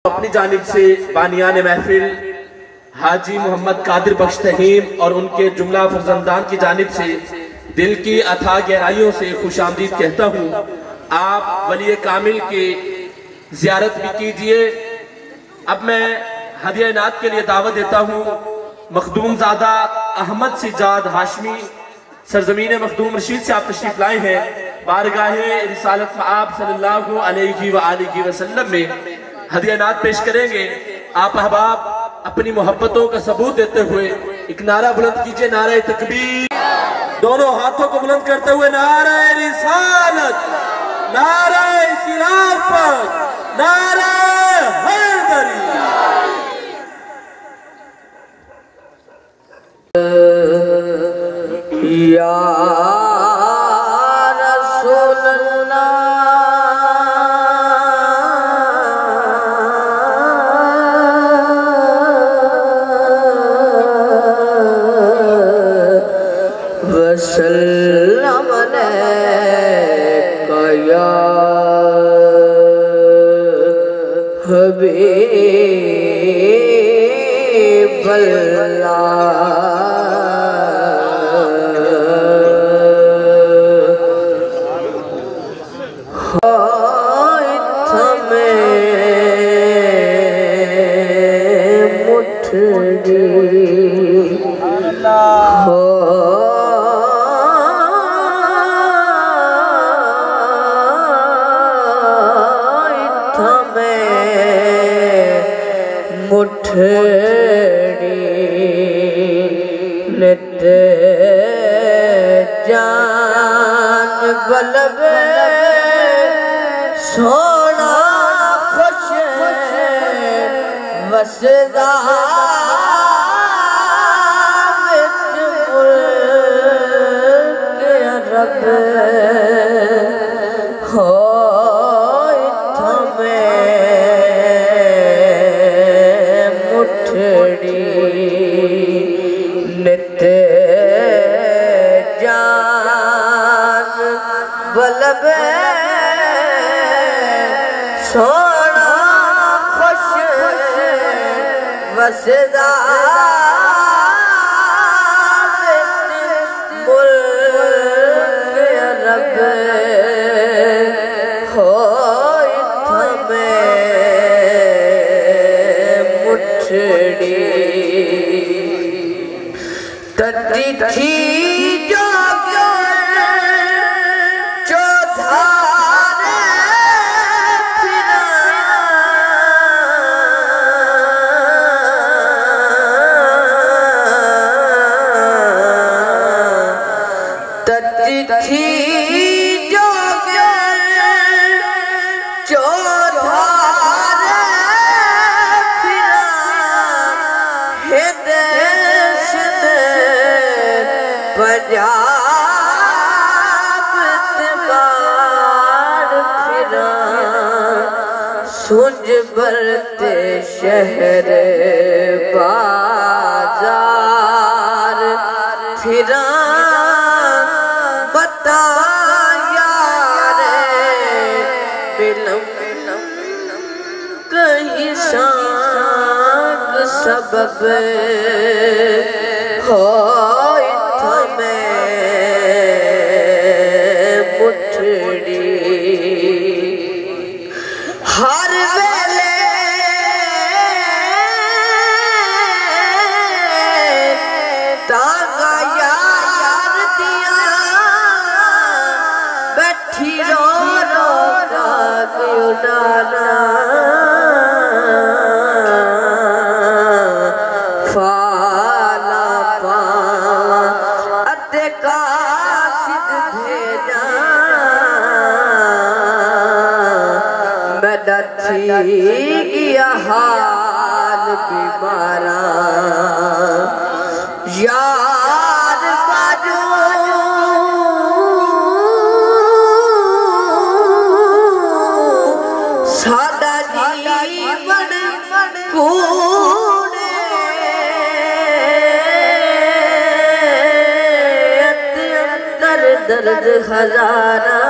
अपनी जानिब से बानियान महफिल हाजी मोहम्मद कादिर बख्श तहीम और उनके जुमला फर्जंदान की जानिब से दिल की अथाह गहराइयों से खुशामदीद कहता हूँ। आप वली कामिल की जियारत भी कीजिए। अब मैं हदिया इनात के लिए दावत देता हूँ। मखदूम ज़ादा अहमद सिजाद हाशमी सरजमीन मखदूम रशीद से आप तशरीफ लाए हैं। बारगाहे रिसालत आप सल्लल्लाहु अलैहि व आलिहि वसल्लम में हदिया इनात पेश करेंगे। आप अहबाब अपनी मोहब्बतों का सबूत देते हुए एक नारा बुलंद कीजिए, नारा तकबीर। दोनों हाथों को बुलंद करते हुए नारा रिसालत, नारा खिलाफत, नारा हैदरी। या वसल्लम अलैका या हबीब अल्लाह। जान बलब सोना खुश वसदा रब हो मुठड़ी नित जान बलब सोना खुश वसदा रब हो मुठड़ी तटी थी जो चौधारे फिरा तटी थी सुंज बरते शहर बाजार फिरा बता यार बिलम कहीं सांग सबब हो मुठड़ी हर वेले तांगा यार दिया बैठी रो रो राग उड़ाना फाला पावा अते कासिद भेजा गया हाल बीमारा यार बाजू सादा जीवन कूड़े अंदर दर्द हजारा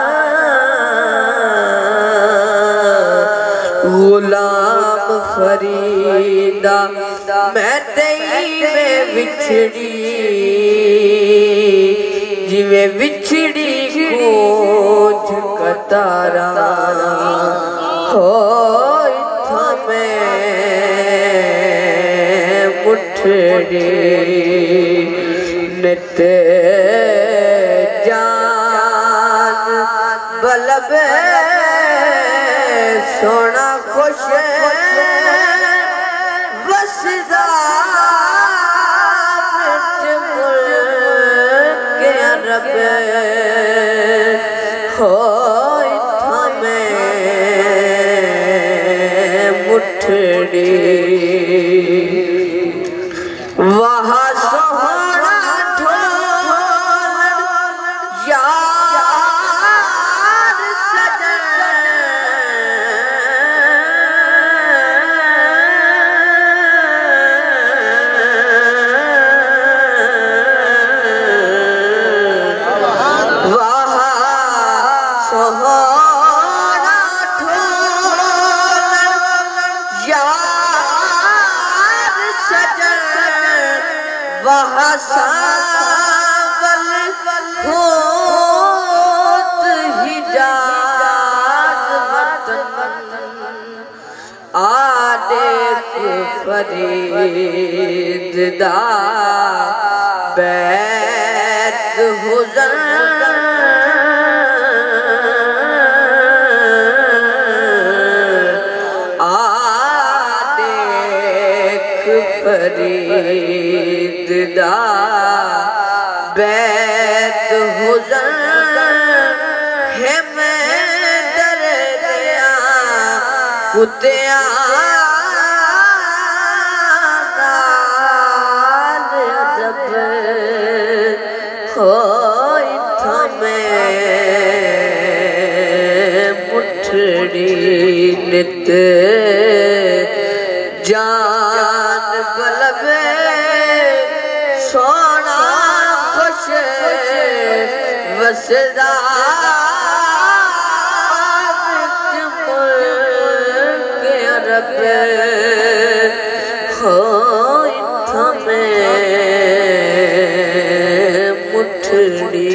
गुलाम फरीदा मैं तेई में विछड़ी जिवें विछड़ी खोज कतारा हो इत्थां मैं मुठड़ी नित जान बलब सोना खुश वसदा के रब हो इत्थां मैं मुठड़ी वहाँ सोहना ढोल यार सजन वहाँ सोहना ढोल यार सजन वहाँ सावल होत हिजाज वतन आदेख फरीद दा बैत हुज़न फरीद दा बैत हुज़न है मैं डर गया कुत्तिया नाल अदब हो इत्थां मैं मुठड़ी नित जान बलब सोना खुश वसदा के रब हो इत्थां मैं मुठड़ी